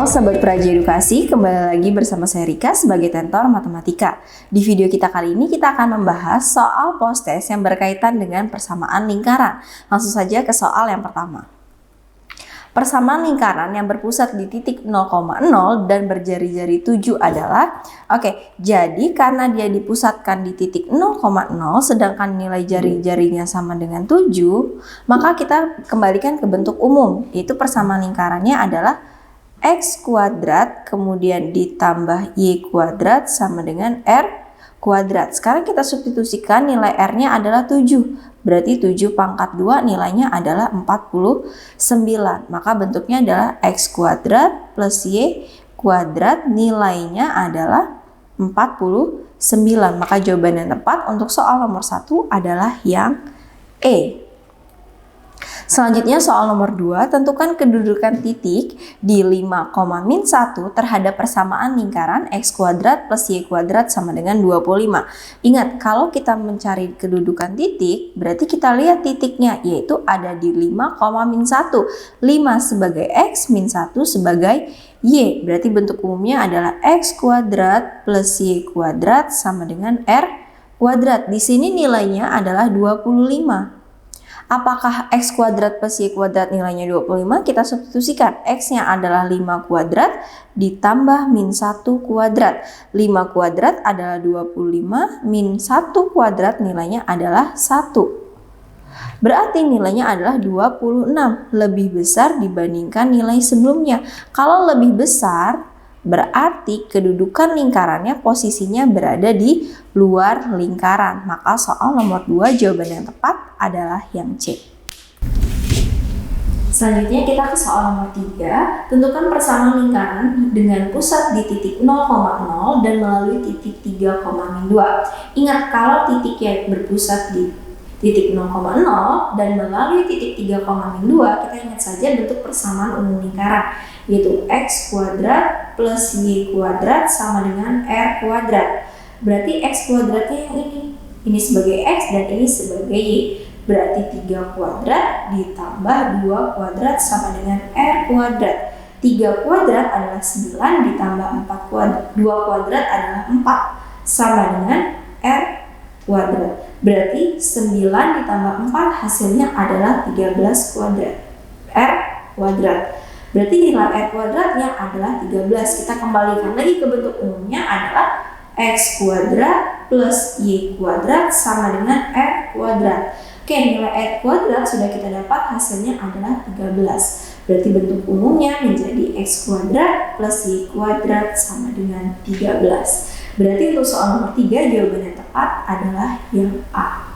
Sobat Praja Edukasi, kembali lagi bersama saya Rika sebagai tentor matematika. Di video kita kali ini kita akan membahas soal post-test yang berkaitan dengan persamaan lingkaran. Langsung saja ke soal yang pertama. Persamaan lingkaran yang berpusat di titik 0,0 dan berjari-jari 7 adalah jadi karena dia dipusatkan di titik 0,0 sedangkan nilai jari-jarinya sama dengan 7, maka kita kembalikan ke bentuk umum, yaitu persamaan lingkarannya adalah X kuadrat kemudian ditambah Y kuadrat sama dengan R kuadrat. Sekarang kita substitusikan nilai R-nya adalah 7. Berarti 7 pangkat 2 nilainya adalah 49. Maka bentuknya adalah X kuadrat plus Y kuadrat nilainya adalah 49. Maka jawaban yang tepat untuk soal nomor 1 adalah yang E. Selanjutnya soal nomor 2, tentukan kedudukan titik di 5, min 1 terhadap persamaan lingkaran X kuadrat plus Y kuadrat sama dengan 25. Ingat, kalau kita mencari kedudukan titik, berarti kita lihat titiknya, yaitu ada di 5, min 1. 5 sebagai X, min 1 sebagai Y. Berarti bentuk umumnya adalah X kuadrat plus Y kuadrat sama dengan R kuadrat. Di sini nilainya adalah 25. Apakah X kuadrat plus Y kuadrat nilainya 25? Kita substitusikan. X-nya adalah 5 kuadrat ditambah min 1 kuadrat. 5 kuadrat adalah 25, min 1 kuadrat nilainya adalah 1. Berarti nilainya adalah 26, lebih besar dibandingkan nilai sebelumnya. Kalau lebih besar, berarti kedudukan lingkarannya posisinya berada di luar lingkaran. Maka soal nomor 2 jawaban yang tepat adalah yang C. Selanjutnya kita ke soal nomor 3. Tentukan persamaan lingkaran dengan pusat di titik 0,0 dan melalui titik 3, min 2. Ingat, kalau titiknya berpusat di titik 0,0 dan melalui titik 3, min 2, kita ingat saja bentuk persamaan umum lingkaran, yaitu X kuadrat plus Y kuadrat sama dengan R kuadrat. Berarti X kuadratnya yang ini sebagai X dan ini sebagai Y. Berarti 3 kuadrat ditambah 2 kuadrat sama dengan R kuadrat. 3 kuadrat adalah 9 ditambah 4 kuadrat. 2 kuadrat adalah 4 sama dengan R kuadrat. Berarti 9 ditambah 4 hasilnya adalah 13 kuadrat. R kuadrat. Berarti nilai R kuadratnya adalah 13. Kita kembalikan lagi ke bentuk umumnya adalah X kuadrat plus Y kuadrat sama dengan R kuadrat. Nilai R kuadrat sudah kita dapat, hasilnya adalah 13. Berarti bentuk umumnya menjadi X kuadrat plus Y kuadrat sama dengan 13. Berarti untuk soal nomor 3 jawaban yang tepat adalah yang A.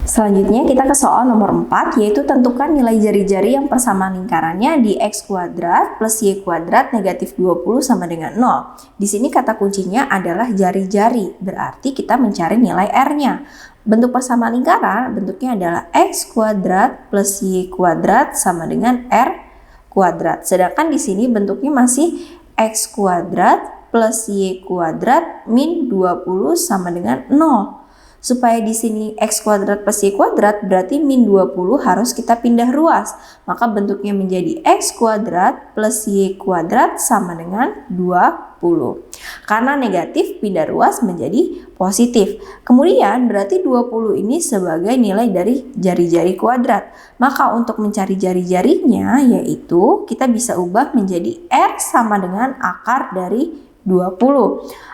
Selanjutnya kita ke soal nomor 4, yaitu tentukan nilai jari-jari yang persamaan lingkarannya di X kuadrat plus Y kuadrat negatif 20 sama dengan 0. Di sini kata kuncinya adalah jari-jari, berarti kita mencari nilai R-nya. Bentuk persamaan lingkaran bentuknya adalah X kuadrat plus Y kuadrat sama dengan R kuadrat. Sedangkan di sini bentuknya masih X kuadrat plus Y kuadrat min 20 sama dengan 0. Supaya di sini X kuadrat plus Y kuadrat berarti min 20 harus kita pindah ruas. Maka bentuknya menjadi X kuadrat plus Y kuadrat sama dengan 20. Karena negatif pindah ruas menjadi positif. Kemudian berarti 20 ini sebagai nilai dari jari-jari kuadrat. Maka untuk mencari jari-jarinya yaitu kita bisa ubah menjadi R sama dengan akar dari 20.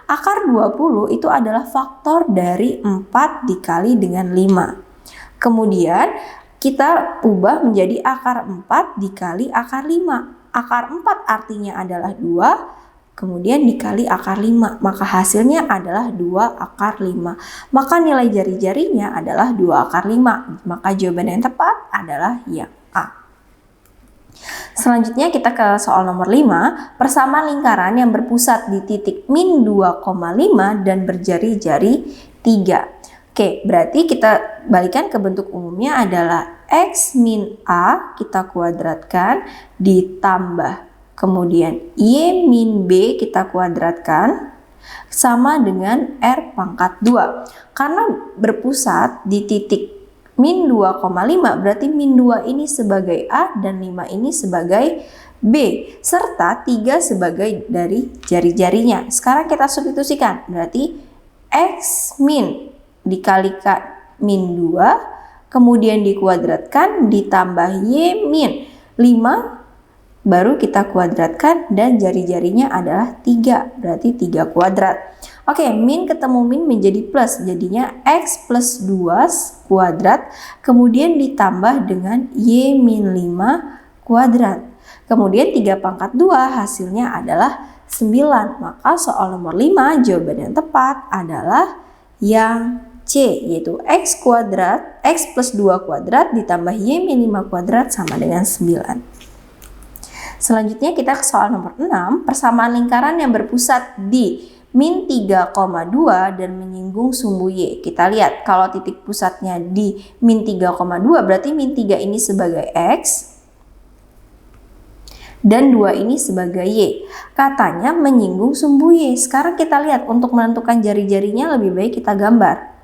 Akar 20 itu adalah faktor dari 4 dikali dengan 5. Kemudian kita ubah menjadi akar 4 dikali akar 5. Akar 4 artinya adalah 2, kemudian dikali akar 5. Maka hasilnya adalah 2 akar 5. Maka nilai jari-jarinya adalah 2 akar 5. Maka jawaban yang tepat adalah yang A. Selanjutnya kita ke soal nomor 5, persamaan lingkaran yang berpusat di titik min 2,5 dan berjari-jari 3. Berarti kita balikan ke bentuk umumnya adalah X min A kita kuadratkan ditambah kemudian Y min B kita kuadratkan sama dengan R pangkat 2. Karena berpusat di titik min 2,5 berarti min 2 ini sebagai A dan 5 ini sebagai B, serta 3 sebagai dari jari-jarinya. Sekarang kita substitusikan, berarti X min dikalikan min 2, kemudian dikuadratkan ditambah Y min 5, baru kita kuadratkan dan jari-jarinya adalah 3, berarti 3 kuadrat. Oke, min ketemu min menjadi plus, jadinya X plus 2 kuadrat, kemudian ditambah dengan Y min 5 kuadrat. Kemudian 3 pangkat 2 hasilnya adalah 9. Maka soal nomor 5 jawaban yang tepat adalah yang C, yaitu X kuadrat, X plus 2 kuadrat ditambah Y min 5 kuadrat sama dengan 9. Selanjutnya kita ke soal nomor 6, persamaan lingkaran yang berpusat di min 3,2 dan menyinggung sumbu Y. Kita lihat kalau titik pusatnya di min 3,2 berarti min 3 ini sebagai X dan 2 ini sebagai Y. Katanya menyinggung sumbu Y. Sekarang kita lihat untuk menentukan jari-jarinya lebih baik kita gambar.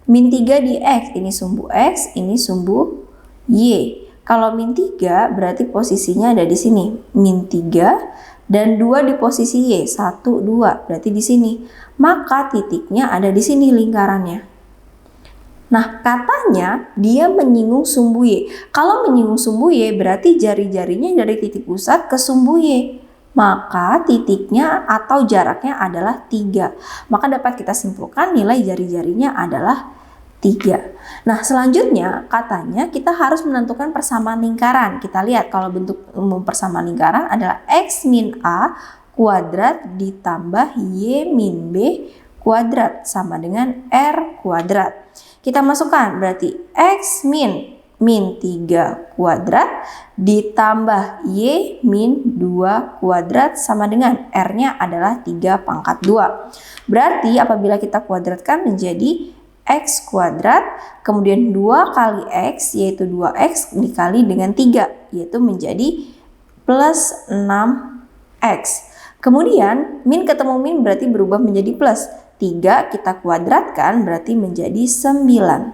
Min 3 di X, ini sumbu X, ini sumbu Y. Kalau min 3 berarti posisinya ada di sini. Min 3 dan 2 di posisi Y, 1, 2, berarti di sini. Maka titiknya ada di sini lingkarannya. Nah, katanya dia menyinggung sumbu Y. Kalau menyinggung sumbu Y berarti jari-jarinya dari titik pusat ke sumbu Y. Maka titiknya atau jaraknya adalah 3. Maka dapat kita simpulkan nilai jari-jarinya adalah 3. Nah, selanjutnya katanya kita harus menentukan persamaan lingkaran. Kita lihat kalau bentuk umum persamaan lingkaran adalah X min A kuadrat ditambah Y min B kuadrat sama dengan R kuadrat. Kita masukkan berarti X min 3 kuadrat ditambah Y min 2 kuadrat sama dengan R-nya adalah 3 pangkat 2. Berarti apabila kita kuadratkan menjadi X kuadrat, kemudian 2 kali X yaitu 2X dikali dengan 3 yaitu menjadi plus 6X. Kemudian min ketemu min berarti berubah menjadi plus. 3 kita kuadratkan berarti menjadi 9.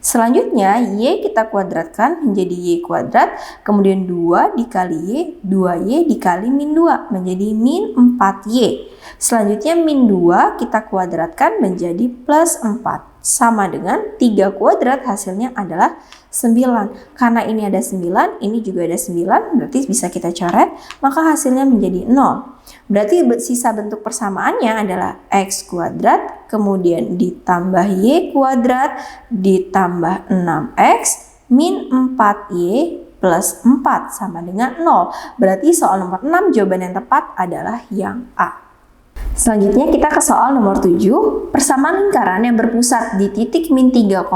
Selanjutnya Y kita kuadratkan menjadi Y kuadrat, kemudian 2 dikali Y, 2Y dikali min 2 menjadi min 4Y. Selanjutnya min 2 kita kuadratkan menjadi plus 4 sama dengan 3 kuadrat hasilnya adalah 9. Karena ini ada 9, ini juga ada 9, berarti bisa kita coret, maka hasilnya menjadi 0. Berarti sisa bentuk persamaannya adalah X kuadrat, kemudian ditambah Y kuadrat, ditambah 6X, min 4Y plus 4 sama dengan 0. Berarti soal nomor 6 jawaban yang tepat adalah yang A. Selanjutnya kita ke soal nomor 7, persamaan lingkaran yang berpusat di titik min 3,5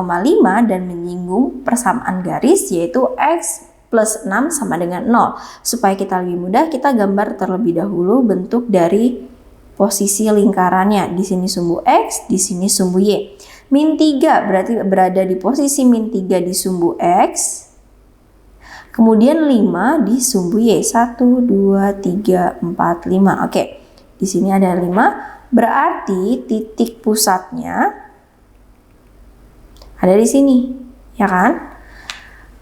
dan menyinggung persamaan garis yaitu X plus 6 sama dengan 0. Supaya kita lebih mudah, kita gambar terlebih dahulu bentuk dari posisi lingkarannya. Di sini sumbu X, di sini sumbu Y. Min 3 berarti berada di posisi min 3 di sumbu X. Kemudian 5 di sumbu Y. 1, 2, 3, 4, 5. Oke. Di sini ada 5, berarti titik pusatnya ada di sini, ya kan?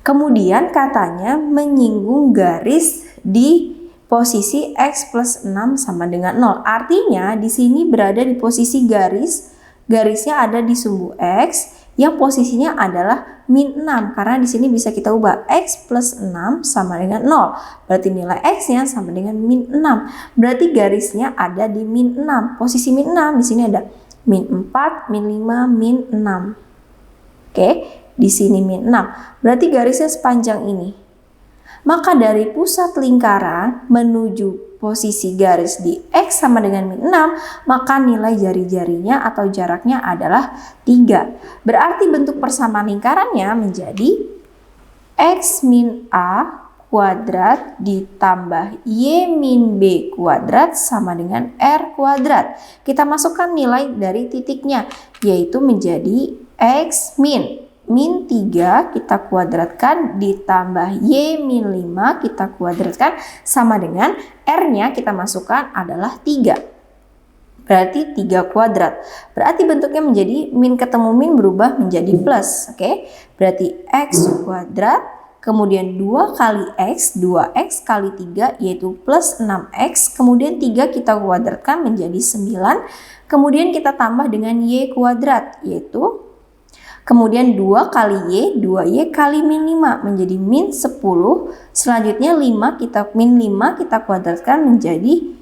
Kemudian katanya menyinggung garis di posisi X plus 6 sama dengan 0. Artinya di sini berada di posisi garisnya ada di sumbu X yang posisinya adalah min 6. Karena di sini bisa kita ubah X plus 6 sama dengan 0. Berarti nilai X-nya sama dengan min 6. Berarti garisnya ada di min 6. Posisi min 6 di sini ada min 4, min 5, min 6. Oke, di sini min 6. Berarti garisnya sepanjang ini. Maka dari pusat lingkaran menuju posisi garis di X sama dengan min 6, maka nilai jari-jarinya atau jaraknya adalah 3. Berarti bentuk persamaan lingkarannya menjadi X min A kuadrat ditambah Y min B kuadrat sama dengan R kuadrat. Kita masukkan nilai dari titiknya, yaitu menjadi X min 3 kita kuadratkan ditambah Y min 5 kita kuadratkan sama dengan R-nya kita masukkan adalah 3. berarti 3 kuadrat. Berarti bentuknya menjadi min ketemu min berubah menjadi plus. Oke, berarti x kuadrat, kemudian 2 kali x, 2x kali 3 yaitu plus 6x, kemudian 3 kita kuadratkan menjadi 9, kemudian kita tambah dengan y kuadrat yaitu kemudian 2 kali y, 2y kali min 5 menjadi min 10. Selanjutnya 5 kita kuadratkan menjadi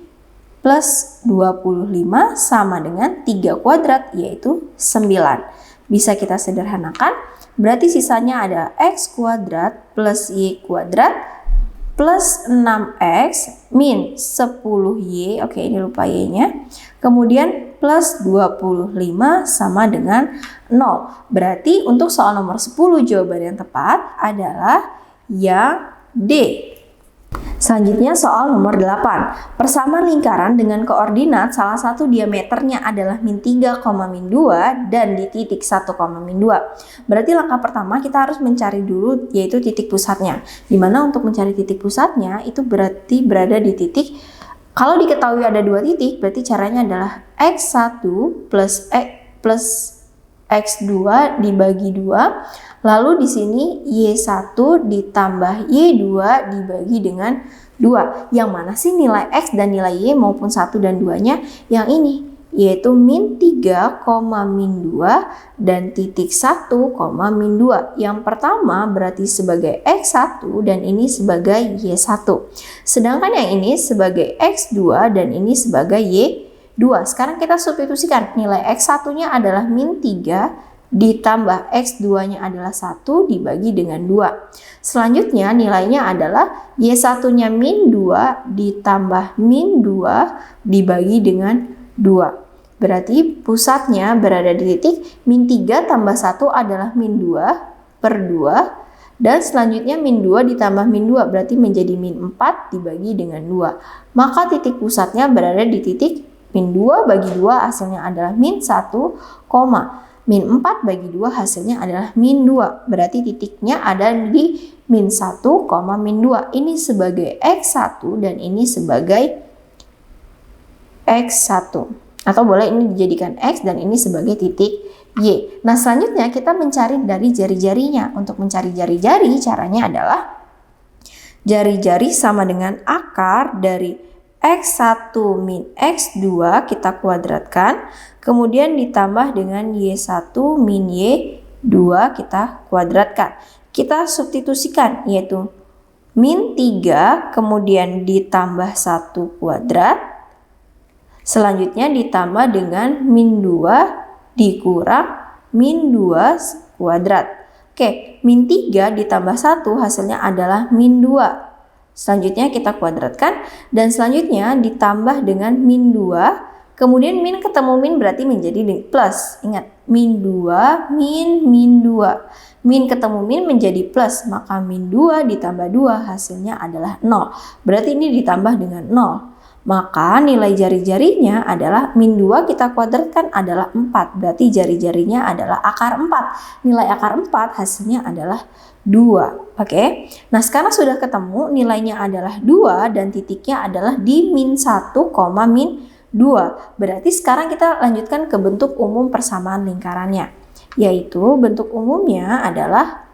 plus 25 sama dengan 3 kuadrat yaitu 9. Bisa kita sederhanakan, berarti sisanya ada x kuadrat plus y kuadrat plus 6x min 10y, oke ini lupa y-nya, kemudian plus 25 sama dengan 0. Berarti untuk soal nomor 10 jawaban yang tepat adalah yang D. Selanjutnya soal nomor 8. Persamaan lingkaran dengan koordinat salah satu diameternya adalah min 3, min 2 dan di titik 1, min 2. Berarti langkah pertama kita harus mencari dulu yaitu titik pusatnya. Dimana untuk mencari titik pusatnya itu berarti berada di titik, kalau diketahui ada 2 titik berarti caranya adalah x1 plus x2 dibagi 2. Lalu di sini y1 ditambah y2 dibagi dengan 2. Yang mana sih nilai x dan nilai y maupun 1 dan 2-nya? Yang ini, yaitu min 3, min 2 dan titik 1, min 2. Yang pertama berarti sebagai x1 dan ini sebagai y1. Sedangkan yang ini sebagai x2 dan ini sebagai y2. Sekarang kita substitusikan. Nilai x1-nya adalah min 3 ditambah x2-nya adalah 1 dibagi dengan 2. Selanjutnya nilainya adalah y1-nya min 2 ditambah min 2 dibagi dengan 2. Berarti pusatnya berada di titik min 3 tambah 1 adalah min 2 per 2. Dan selanjutnya min 2 ditambah min 2 berarti menjadi min 4 dibagi dengan 2. Maka titik pusatnya berada di titik min 2 bagi 2 hasilnya adalah min 1, min 4 bagi 2 hasilnya adalah min 2. Berarti titiknya ada di min 1, min 2. Ini sebagai x1 dan ini sebagai x1. Atau boleh ini dijadikan x dan ini sebagai titik y. Nah selanjutnya kita mencari dari jari-jarinya. Untuk mencari jari-jari caranya adalah jari-jari sama dengan akar dari x1 min x2 kita kuadratkan, kemudian ditambah dengan y1 min y2 kita kuadratkan. Kita substitusikan yaitu min 3 kemudian ditambah 1 kuadrat, selanjutnya ditambah dengan min 2 dikurang min 2 kuadrat. Oke, min 3 ditambah 1 hasilnya adalah min 2. Selanjutnya kita kuadratkan dan selanjutnya ditambah dengan min 2. Kemudian min ketemu min berarti menjadi plus. Ingat, min 2 min 2. Min ketemu min menjadi plus, maka min 2 ditambah 2 hasilnya adalah 0. Berarti ini ditambah dengan 0. Maka nilai jari-jarinya adalah min 2 kita kuadratkan adalah 4. Berarti jari-jarinya adalah akar 4. Nilai akar 4 hasilnya adalah 2. Oke. Nah, sekarang sudah ketemu nilainya adalah 2 dan titiknya adalah di min 1, min 2. Berarti sekarang kita lanjutkan ke bentuk umum persamaan lingkarannya. Yaitu bentuk umumnya adalah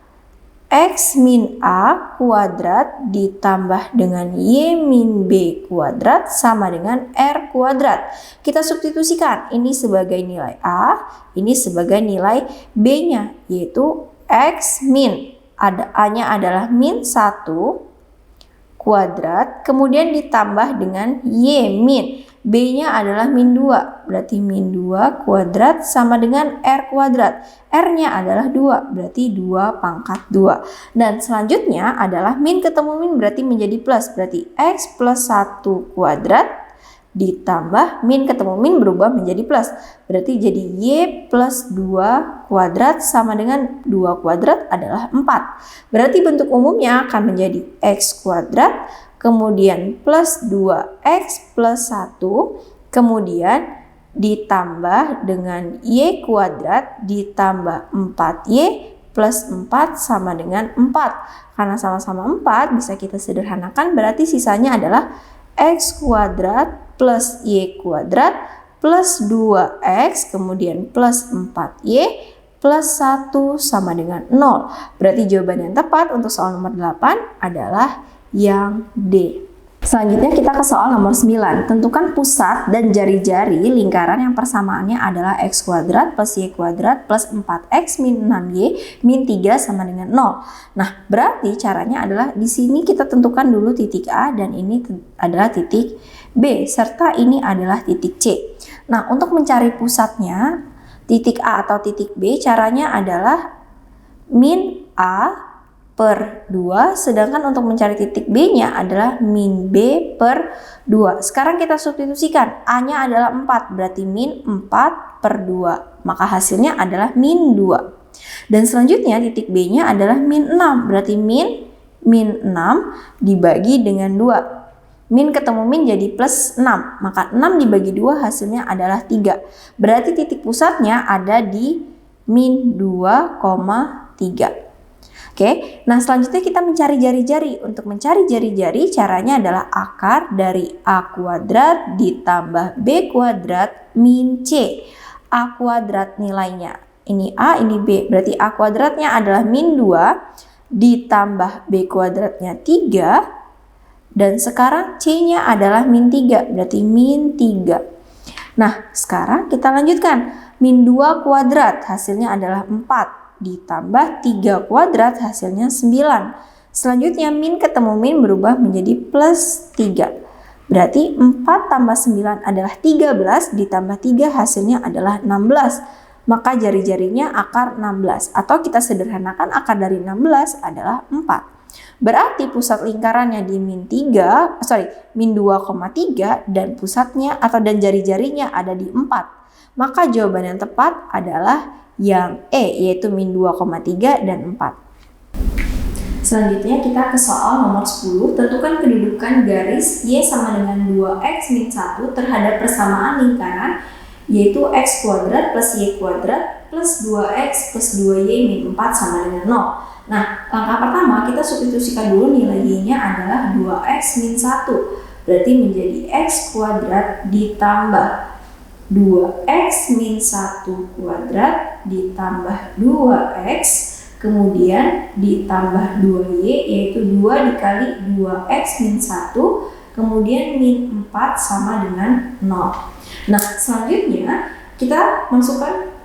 x min a kuadrat ditambah dengan y min b kuadrat sama dengan r kuadrat. Kita substitusikan ini sebagai nilai a, ini sebagai nilai b-nya, yaitu x min. A-nya adalah min 1 kuadrat, kemudian ditambah dengan y min. B-nya adalah min 2, berarti min 2 kuadrat sama dengan R kuadrat. R-nya adalah 2, berarti 2 pangkat 2. Dan selanjutnya adalah min ketemu min berarti menjadi plus, berarti X plus 1 kuadrat ditambah min ketemu min berubah menjadi plus. Berarti jadi Y plus 2 kuadrat sama dengan 2 kuadrat adalah 4. Berarti bentuk umumnya akan menjadi X kuadrat, kemudian plus 2x plus 1, kemudian ditambah dengan y kuadrat ditambah 4y plus 4 sama dengan 4. Karena sama-sama 4 bisa kita sederhanakan, berarti sisanya adalah x kuadrat plus y kuadrat plus 2x, kemudian plus 4y, plus 1 sama dengan 0. Berarti jawaban yang tepat untuk soal nomor 8 adalah yang D. Selanjutnya kita ke soal nomor 9. Tentukan pusat dan jari-jari lingkaran yang persamaannya adalah x kuadrat plus y kuadrat plus 4x min 6y min 3 sama dengan 0. Nah, berarti caranya adalah di sini kita tentukan dulu titik A dan ini adalah titik B serta ini adalah titik C. Nah, untuk mencari pusatnya titik A atau titik B caranya adalah min A per 2, sedangkan untuk mencari titik B-nya adalah min B per 2. Sekarang kita substitusikan, A-nya adalah 4, berarti min 4 per 2, maka hasilnya adalah min 2. Dan selanjutnya titik B-nya adalah min 6, berarti min 6 dibagi dengan 2. Min ketemu min jadi plus 6, maka 6 dibagi 2 hasilnya adalah 3. Berarti titik pusatnya ada di min 2,3. Oke, nah selanjutnya kita mencari jari-jari. Untuk mencari jari-jari caranya adalah akar dari A kuadrat ditambah B kuadrat min C. A kuadrat nilainya, ini A, ini B. Berarti A kuadratnya adalah min 2 ditambah B kuadratnya 3. Dan sekarang C-nya adalah min 3, berarti min 3. Nah, sekarang kita lanjutkan. Min 2 kuadrat hasilnya adalah 4. Ditambah 3 kuadrat hasilnya 9. Selanjutnya min ketemu min berubah menjadi plus 3. Berarti 4 tambah 9 adalah 13, ditambah 3 hasilnya adalah 16. Maka jari-jarinya akar 16. Atau kita sederhanakan akar dari 16 adalah 4. Berarti pusat lingkarannya di min 2,3 dan pusatnya dan jari-jarinya ada di 4. Maka jawaban yang tepat adalah yang E, yaitu min 2,3 dan 4. Selanjutnya kita ke soal nomor 10. Tentukan kedudukan garis Y sama dengan 2x min 1 terhadap persamaan lingkaran, yaitu x kuadrat plus y kuadrat plus 2x plus 2y min 4 sama dengan 0. Nah, langkah pertama kita substitusikan dulu nilai y-nya adalah 2x min 1. Berarti menjadi x kuadrat ditambah 2x min 1 kuadrat ditambah 2x kemudian ditambah 2y, yaitu 2 dikali 2x min 1 kemudian min 4 sama dengan 0. Nah, selanjutnya kita masukkan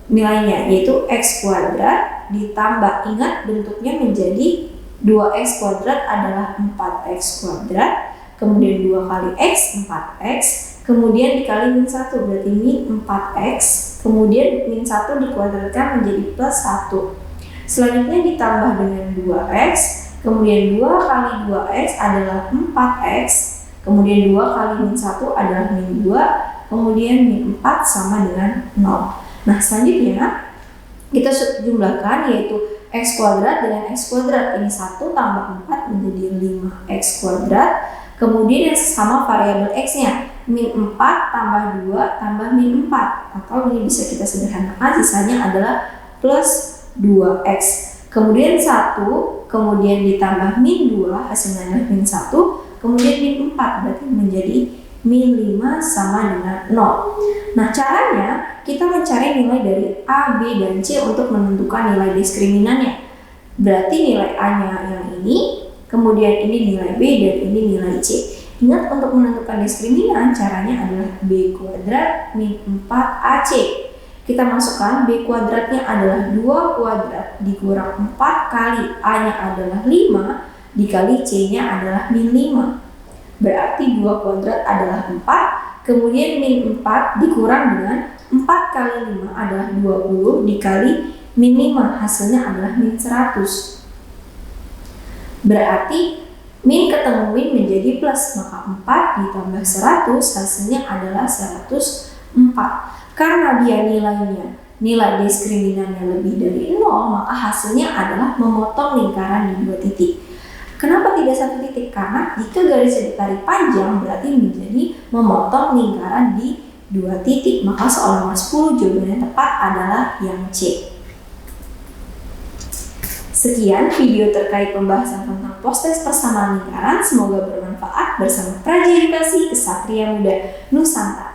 nilainya, yaitu x kuadrat ditambah, ingat bentuknya menjadi 2x kuadrat adalah 4x kuadrat, kemudian 2 kali x 4x, kemudian dikali min 1 berarti min 4x, kemudian min 1 dikuadratkan menjadi plus 1. Selanjutnya ditambah dengan 2x, kemudian 2 kali 2x adalah 4x, kemudian 2 kali min 1 adalah min 2, kemudian min 4 sama dengan 0. Nah, selanjutnya kita jumlahkan, yaitu x kuadrat dengan x kuadrat. Ini 1 tambah 4 menjadi 5x kuadrat, kemudian yang sama variabel x-nya, min 4 tambah 2 tambah min 4, atau ini bisa kita sederhanakan, sisanya adalah plus 2x. Kemudian 1, kemudian ditambah min 2, hasilnya adalah min 1, kemudian min 4, berarti menjadi min 5 sama dengan 0. Nah, caranya kita mencari nilai dari A, B, dan C untuk menentukan nilai diskriminannya. Berarti nilai A-nya yang ini, kemudian ini nilai B, dan ini nilai C. Ingat, untuk menentukan diskriminan caranya adalah B kuadrat min 4AC. Kita masukkan B kuadratnya adalah 2 kuadrat dikurang 4 kali A-nya adalah 5 dikali C-nya adalah min 5. Berarti 2 kuadrat adalah 4, kemudian min 4 dikurang dengan 4 kali 5 adalah 20 dikali min 5, hasilnya adalah min 100. Berarti min ketemu min menjadi plus, maka 4 ditambah 100 hasilnya adalah 104. Karena dia nilai diskriminannya lebih dari 0, maka hasilnya adalah memotong lingkaran di 2 titik. Kenapa tidak 1 titik? Karena jika garisnya ditarik panjang berarti menjadi memotong lingkaran di 2 titik. Maka soal nomor 10 jawabannya tepat adalah yang C. Sekian video terkait pembahasan tentang post-test persamaan lingkaran. Semoga bermanfaat bersama Praja Edukasi Kesatria Muda Nusantara.